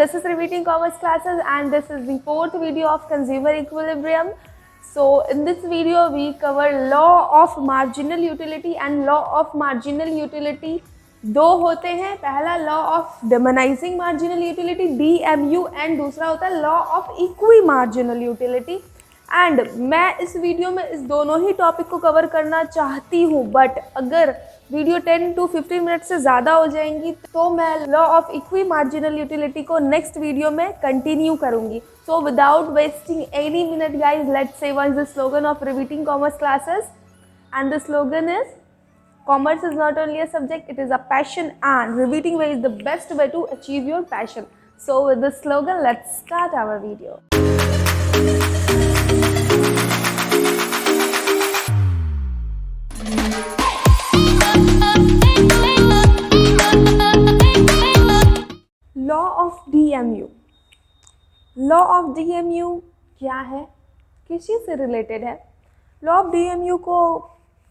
this is Repeating Commerce Classes and this is the fourth video of Consumer Equilibrium. So in this video we cover Law of Marginal Utility and Law of Marginal Utility दो होते हैं. पहला law of diminishing marginal utility DMU and दूसरा होता है law of equi marginal utility. And मैं इस video में इस दोनों ही टॉपिक को कवर करना चाहती हूँ, बट अगर वीडियो 10 to 15 मिनट से ज़्यादा हो जाएंगी तो मैं law of equi marginal utility को नेक्स्ट वीडियो में कंटिन्यू करूँगी. So without wasting any minute guys, let's say what is the slogan of repeating commerce classes. And the slogan is commerce is not only a subject, it is a passion, and repeating way is the best way to achieve your passion. So with this slogan, let's start our video. Law of DMU. Law of DMU क्या है, किस चीज़ से related है? Law of DMU को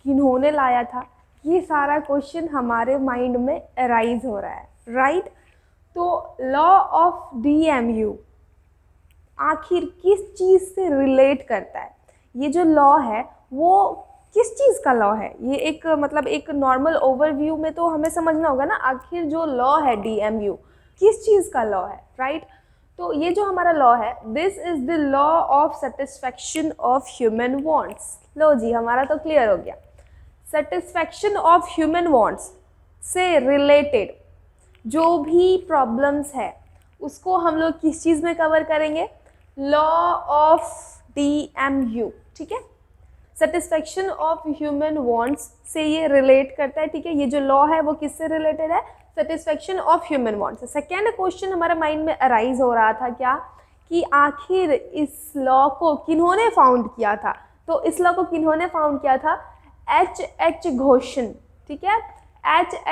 किन्होंने लाया था, ये सारा क्वेश्चन हमारे माइंड में अराइज हो रहा है, राइट? तो लॉ ऑफ DMU आखिर किस चीज़ से रिलेट करता है? ये जो लॉ है वो किस चीज़ का लॉ है? ये एक एक नॉर्मल ओवरव्यू में तो हमें समझना होगा ना, आखिर जो लॉ है DMU किस चीज़ का लॉ है, राइट? तो ये जो हमारा लॉ है, this is the law of satisfaction of human wants. लो जी, हमारा तो क्लियर हो गया. सेटिस्फैक्शन ऑफ ह्यूमन वांट्स से रिलेटेड जो भी प्रॉब्लम्स है उसको हम लोग किस चीज़ में कवर करेंगे? लॉ ऑफ DMU, ठीक है? सेटिस्फैक्शन ऑफ ह्यूमन वांट्स से ये रिलेट करता है, ठीक है? ये जो लॉ है वो किससे रिलेटेड है? Satisfaction of human wants. Second question हमारे माइंड में अराइज हो रहा था क्या, कि आखिर इस लॉ को किन्होंने फाउंड किया था? तो इस लॉ को किन्होंने फाउंड किया था? H घोषन, ठीक है?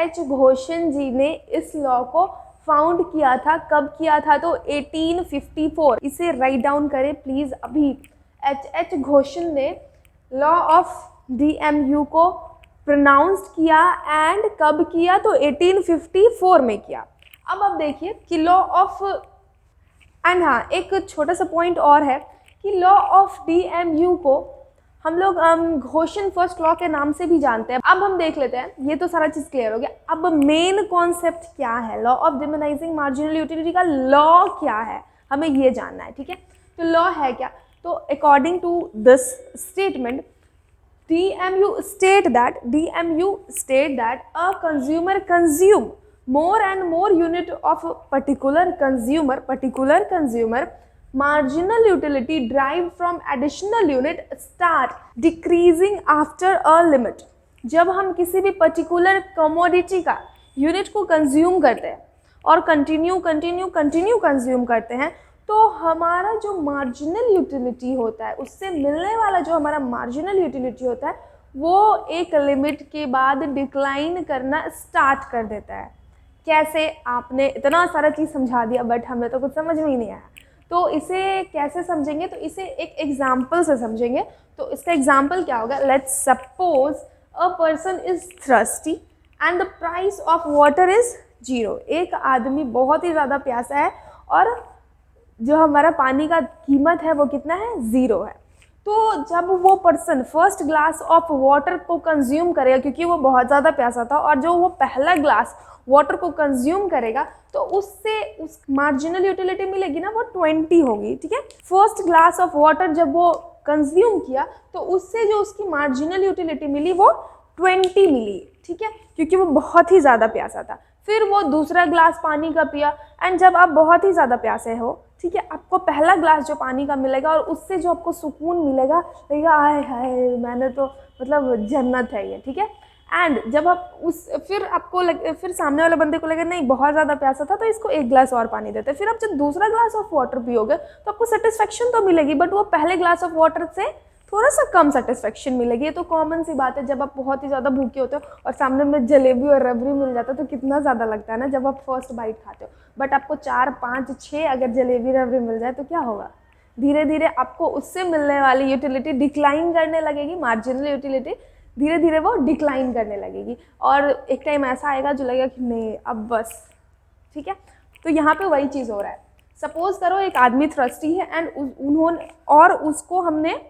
H घोषन जी ने इस लॉ को फाउंड किया था. कब किया था? तो 1854. इसे राइट डाउन करें प्लीज़ अभी. H घोषन ने लॉ ऑफ DMU को प्रोनाउंस किया एंड कब किया? तो 1854 में किया. अब आप देखिए कि लॉ ऑफ एंड हाँ, एक छोटा सा पॉइंट और है कि लॉ ऑफ DMU को हम लोग घोषण फर्स्ट लॉ के नाम से भी जानते हैं. अब हम देख लेते हैं, ये तो सारा चीज़ क्लियर हो गया. अब मेन कॉन्सेप्ट क्या है? Law of diminishing marginal utility का लॉ क्या है, हमें ये जानना है, ठीक है? तो लॉ है क्या? तो according to this statement, DMU state that a consumer consume more and more unit of particular consumer marginal utility derived from additional unit start decreasing after a limit. जब हम किसी भी पर्टिकुलर कमोडिटी का unit को consume करते हैं और continue consume करते हैं, तो हमारा जो मार्जिनल यूटिलिटी होता है, उससे मिलने वाला जो हमारा मार्जिनल यूटिलिटी होता है, वो एक लिमिट के बाद डिक्लाइन करना स्टार्ट कर देता है. कैसे? आपने इतना सारा चीज़ समझा दिया बट हमें तो कुछ समझ में ही नहीं आया. तो इसे कैसे समझेंगे? तो इसे एक एग्जाम्पल से समझेंगे. तो इसका एग्जाम्पल क्या होगा? Let's suppose a person is thirsty and the price of water is 0. एक आदमी बहुत ही ज़्यादा प्यासा है और जो हमारा पानी का कीमत है वो कितना है? 0 है. तो जब वो person first glass of water को कंज्यूम करेगा, क्योंकि वो बहुत ज़्यादा प्यासा था, और जो वो पहला ग्लास वाटर को कंज्यूम करेगा तो उससे उस मार्जिनल यूटिलिटी मिलेगी ना, वो 20 होगी, ठीक है? फर्स्ट ग्लास ऑफ वाटर जब वो कंज्यूम किया तो उससे जो उसकी मार्जिनल यूटिलिटी मिली वो 20 मिली, ठीक है? क्योंकि वो बहुत ही ज़्यादा प्यासा था. फिर वो दूसरा ग्लास पानी का पिया एंड जब आप बहुत ही ज़्यादा प्यासे हो, ठीक है, आपको पहला ग्लास जो पानी का मिलेगा और उससे जो आपको सुकून मिलेगा, लगेगा आय हाय मैंने तो जन्नत है ये, ठीक है? एंड जब आप फिर सामने वाले बंदे को लगे नहीं बहुत ज़्यादा प्यासा था तो इसको एक ग्लास और पानी देते. फिर आप जब दूसरा ग्लास ऑफ वाटर पियोगे तो आपको सेटिस्फेक्शन तो मिलेगी, बट वो पहले ग्लास ऑफ वाटर से थोड़ा सा कम सेटिस्फेक्शन मिलेगी. ये तो कॉमन सी बात है. जब आप बहुत ही ज़्यादा भूखे होते हो और सामने में जलेबी और रबड़ी मिल जाता है तो कितना ज़्यादा लगता है ना जब आप फर्स्ट बाइट खाते हो. बट आपको 4, 5, 6 अगर जलेबी रबड़ी मिल जाए तो क्या होगा? धीरे धीरे आपको उससे मिलने वाली यूटिलिटी डिक्लाइन करने लगेगी. मार्जिनल यूटिलिटी धीरे धीरे वो डिक्लाइन करने लगेगी और एक टाइम ऐसा आएगा जो लगेगा कि नहीं अब बस, ठीक है? तो यहाँ पे वही चीज़ हो रहा है. सपोज करो एक आदमी थ्रस्टी है एंड उन्होंने और उसको हमने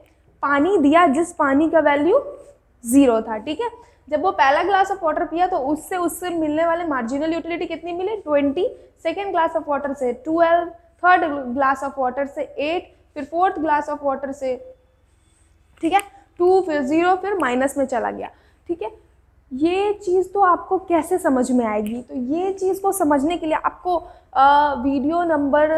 पानी दिया जिस पानी का वैल्यू 0 था, ठीक है। जब वो पहला ग्लास ऑफ वाटर पिया तो उससे मिलने वाले मार्जिनल यूटिलिटी कितनी मिले 20, सेकेंड ग्लास ऑफ वाटर से 12, थर्ड ग्लास ऑफ वाटर से 8, फिर फोर्थ ग्लास ऑफ वाटर से, ठीक है, 2, फिर 0, फिर माइनस में चला गया, ठीक है। ये चीज़ तो आपको कैसे समझ में आएगी? तो ये चीज़ को समझने के लिए आपको video number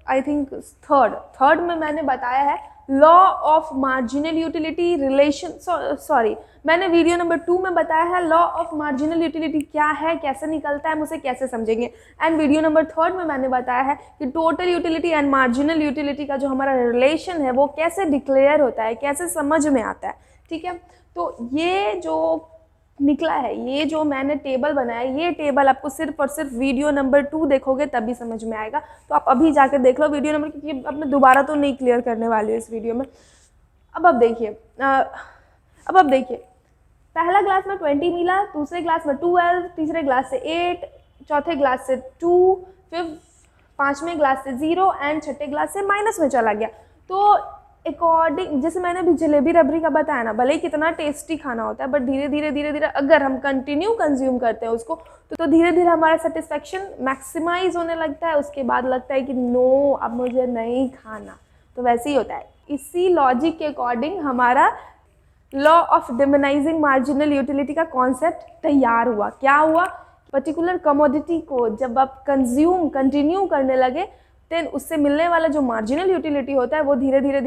I think third में मैंने बताया है law of marginal utility relation, sorry मैंने वीडियो नंबर 2 में बताया है लॉ ऑफ मार्जिनल यूटिलिटी क्या है, कैसे निकलता है, हम उसे कैसे समझेंगे। एंड वीडियो नंबर 3 में मैंने बताया है कि total utility and marginal utility का जो हमारा रिलेशन है वो कैसे डिक्लेयर होता है, कैसे समझ में आता है, ठीक है। तो ये जो निकला है, ये जो मैंने टेबल बनाया, ये टेबल आपको सिर्फ और सिर्फ वीडियो नंबर 2 देखोगे तभी समझ में आएगा। तो आप अभी जाकर देख लो वीडियो नंबर, क्योंकि अब मैं दोबारा तो नहीं क्लियर करने वाली हूँ इस वीडियो में। अब देखिए पहला ग्लास में 20 मिला, दूसरे ग्लास में 12, तीसरे ग्लास से 8, चौथे ग्लास से 2, फिर पाँचवें ग्लास से 0 एंड छठे ग्लास से माइनस में चला गया। तो अकॉर्डिंग, जैसे मैंने अभी जलेबी रबड़ी का बताया ना, भले ही कितना टेस्टी खाना होता है बट धीरे धीरे अगर हम कंटिन्यू कंज्यूम करते हैं उसको तो धीरे धीरे हमारा सेटिस्फेक्शन मैक्सिमाइज होने लगता है। उसके बाद लगता है कि नो अब मुझे नहीं खाना, तो वैसे ही होता है। इसी लॉजिक के अकॉर्डिंग हमारा लॉ ऑफ डिमिनाइजिंग मार्जिनल यूटिलिटी का कॉन्सेप्ट तैयार हुआ। क्या हुआ? पर्टिकुलर कमोडिटी को जब आप कंटिन्यू करने लगे देन उससे मिलने वाला जो मार्जिनल यूटिलिटी होता है वो धीरे धीरे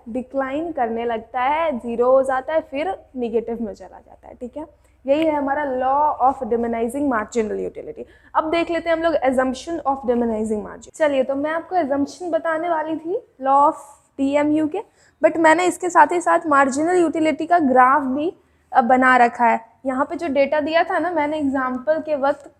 डिक्लाइन करने लगता है, 0 हो जाता है, फिर निगेटिव में चला जाता है, ठीक है। यही है हमारा लॉ ऑफ डिमिनाइजिंग मार्जिनल यूटिलिटी। अब देख लेते हैं हम लोग एजम्पशन ऑफ डिमिनाइजिंग मार्जिन। चलिए, तो मैं आपको एजम्पशन बताने वाली थी लॉ ऑफ DMU के, बट मैंने इसके साथ ही साथ मार्जिनल यूटिलिटी का ग्राफ भी बना रखा है। यहाँ पे जो डेटा दिया था ना मैंने एग्जाम्पल के वक्त,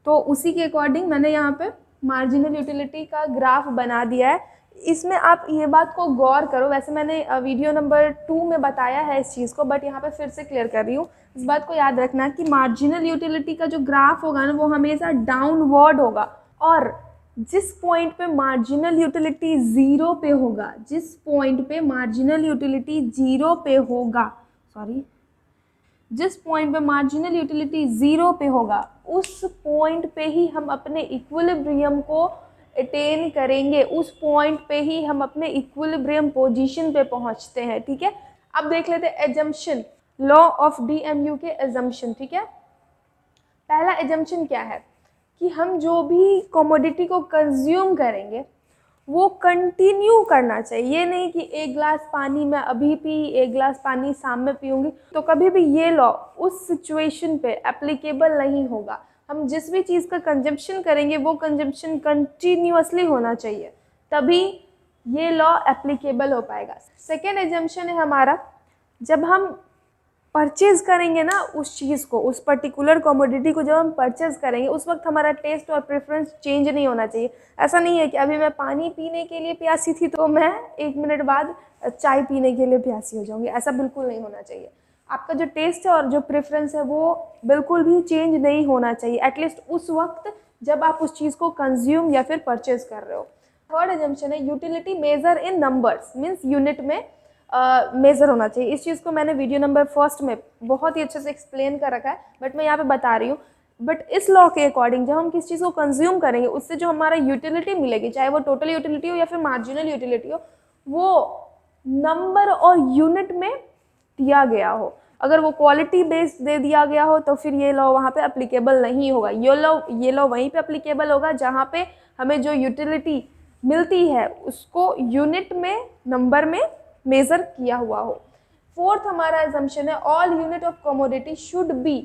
तो उसी के अकॉर्डिंग मैंने यहाँ पे मार्जिनल यूटिलिटी का ग्राफ बना दिया है। इसमें आप ये बात को गौर करो, वैसे मैंने वीडियो नंबर 2 में बताया है इस चीज़ को, बट यहाँ पे फिर से क्लियर कर रही हूँ। इस बात को याद रखना कि मार्जिनल यूटिलिटी का जो ग्राफ होगा ना वो हमेशा डाउनवर्ड होगा, और जिस पॉइंट पे मार्जिनल यूटिलिटी 0 पे होगा, जिस पॉइंट पे मार्जिनल यूटिलिटी 0 पे होगा, जिस पॉइंट पे मार्जिनल यूटिलिटी 0 पे होगा उस पॉइंट पे ही हम अपने इक्विलिब्रियम को अटेन करेंगे, उस पॉइंट पे ही हम अपने इक्विलिब्रियम पोजीशन पे पहुंचते हैं, ठीक है। अब देख लेते हैं एजम्पशन, लॉ ऑफ DMU के एजम्पशन, ठीक है। पहला एजम्पशन क्या है कि हम जो भी कमोडिटी को कंज्यूम करेंगे वो कंटिन्यू करना चाहिए। ये नहीं कि एक गिलास पानी मैं अभी पी, एक गिलास पानी शाम में पीऊँगी, तो कभी भी ये लॉ उस सिचुएशन पे एप्लीकेबल नहीं होगा। हम जिस भी चीज़ का कंजम्पशन करेंगे वो कंजम्पशन कंटिन्यूअसली होना चाहिए, तभी ये लॉ एप्लीकेबल हो पाएगा। सेकेंड एजम्पशन है हमारा, जब हम परचेज़ करेंगे ना उस चीज़ को, उस पर्टिकुलर कमोडिटी को जब हम परचेज़ करेंगे उस वक्त हमारा टेस्ट और प्रेफरेंस चेंज नहीं होना चाहिए। ऐसा नहीं है कि अभी मैं पानी पीने के लिए प्यासी थी तो मैं 1 मिनट बाद चाय पीने के लिए प्यासी हो जाऊंगी, ऐसा बिल्कुल नहीं होना चाहिए। आपका जो टेस्ट है और जो प्रेफरेंस है वो बिल्कुल भी चेंज नहीं होना चाहिए, एटलीस्ट उस वक्त जब आप उस चीज़ को कंज्यूम या फिर परचेज़ कर रहे हो। थर्ड एजम्पशन है utility measure in numbers, means unit में मेज़र होना चाहिए। इस चीज़ को मैंने वीडियो नंबर 1 में बहुत ही अच्छे से एक्सप्लेन कर रखा है, बट मैं यहाँ पे बता रही हूँ। बट इस लॉ के अकॉर्डिंग जब हम किस चीज़ को कंज्यूम करेंगे उससे जो हमारा यूटिलिटी मिलेगी, चाहे वो टोटल यूटिलिटी हो या फिर मार्जिनल यूटिलिटी हो, वो नंबर और यूनिट में दिया गया हो। अगर वो क्वालिटी बेस्ड दे दिया गया हो तो फिर ये लॉ वहाँ पे अप्लीकेबल नहीं होगा। ये लॉ वहीं पे अप्लीकेबल होगा जहाँ पे हमें जो यूटिलिटी मिलती है उसको यूनिट में, नंबर में मेज़र किया हुआ हो। फोर्थ हमारा assumption है all unit of commodity should be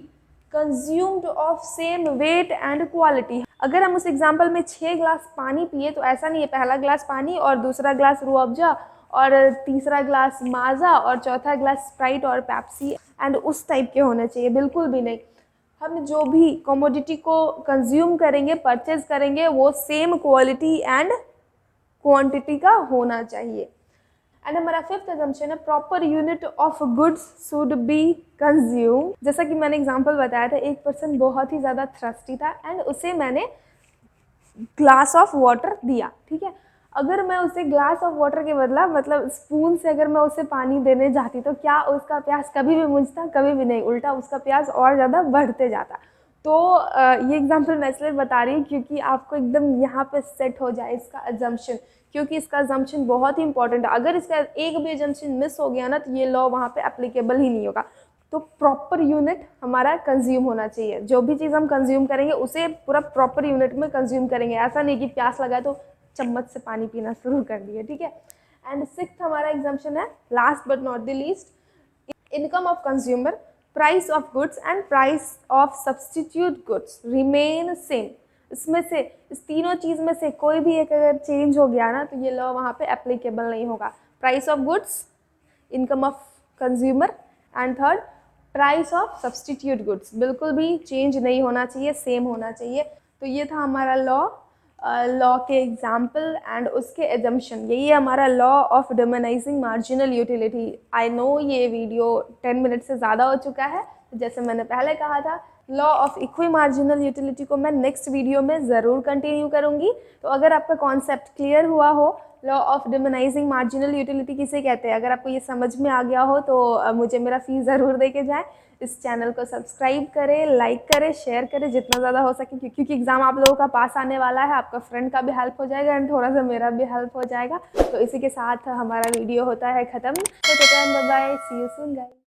consumed of same weight and quality. अगर हम उस एग्जाम्पल में 6 ग्लास पानी पिए तो ऐसा नहीं है पहला ग्लास पानी और दूसरा ग्लास रूह अफ़ज़ा और तीसरा ग्लास माज़ा और चौथा ग्लास स्प्राइट और पेप्सी एंड उस टाइप के होने चाहिए, बिल्कुल भी नहीं। हम जो भी कमोडिटी को कंज्यूम करेंगे, परचेज करेंगे, वो सेम क्वालिटी एंड क्वांटिटी का होना चाहिए। एंड हमारा फिफ्थ एजम्पशन है proper unit of goods should be consume. जैसा कि मैंने एग्जांपल बताया था, एक पर्सन बहुत ही ज़्यादा थ्रस्टी था एंड उसे मैंने ग्लास ऑफ वाटर दिया, ठीक है। अगर मैं उसे ग्लास ऑफ वाटर के बदला मतलब स्पून से अगर मैं उसे पानी देने जाती तो क्या उसका प्यास कभी भी बुझता? कभी भी नहीं, उल्टा उसका प्यास और ज़्यादा बढ़ते जाता। तो ये एग्जांपल मैं इसलिए बता रही हूँ क्योंकि आपको एकदम यहाँ पे सेट हो जाए इसका अजम्पशन, क्योंकि इसका अजम्पशन बहुत ही इंपॉर्टेंट है। अगर इसका एक भी अजम्पशन मिस हो गया ना तो ये लॉ वहाँ पे एप्लीकेबल ही नहीं होगा। तो प्रॉपर यूनिट हमारा कंज्यूम होना चाहिए। जो भी चीज़ हम कंज्यूम करेंगे उसे पूरा प्रॉपर यूनिट में कंज्यूम करेंगे। ऐसा नहीं कि प्यास लगा तो चम्मच से पानी पीना शुरू कर दिया, ठीक है। एंड सिक्स्थ हमारा एग्जाम्पशन है, last but not the least, income of consumer, price of goods and price of substitute goods remain same. इसमें से इस तीनों चीज़ में से कोई भी एक अगर चेंज हो गया ना तो ये लॉ वहाँ पे एप्लीकेबल नहीं होगा। Price of goods, income of consumer and third price of substitute goods बिल्कुल भी चेंज नहीं होना चाहिए, सेम होना चाहिए। तो ये था हमारा लॉ के एग्जाम्पल एंड उसके एजम्पशन। यही है हमारा law of diminishing marginal utility. I know ये वीडियो 10 मिनट से ज़्यादा हो चुका है, तो जैसे मैंने पहले कहा था law of equi marginal utility को मैं नेक्स्ट वीडियो में ज़रूर कंटिन्यू करूँगी। तो अगर आपका कॉन्सेप्ट क्लियर हुआ हो law of diminishing marginal utility किसे कहते हैं, अगर आपको ये समझ में आ गया हो तो मुझे मेरा फीस ज़रूर दे के जाएँ। इस चैनल को सब्सक्राइब करें, लाइक करें, शेयर करें जितना ज़्यादा हो सके, क्योंकि एग्ज़ाम आप लोगों का पास आने वाला है। आपका फ्रेंड का भी हेल्प हो जाएगा एंड थोड़ा सा मेरा भी हेल्प हो जाएगा। तो इसी के साथ हमारा वीडियो होता है ख़त्म। तो bye bye, see you soon guys.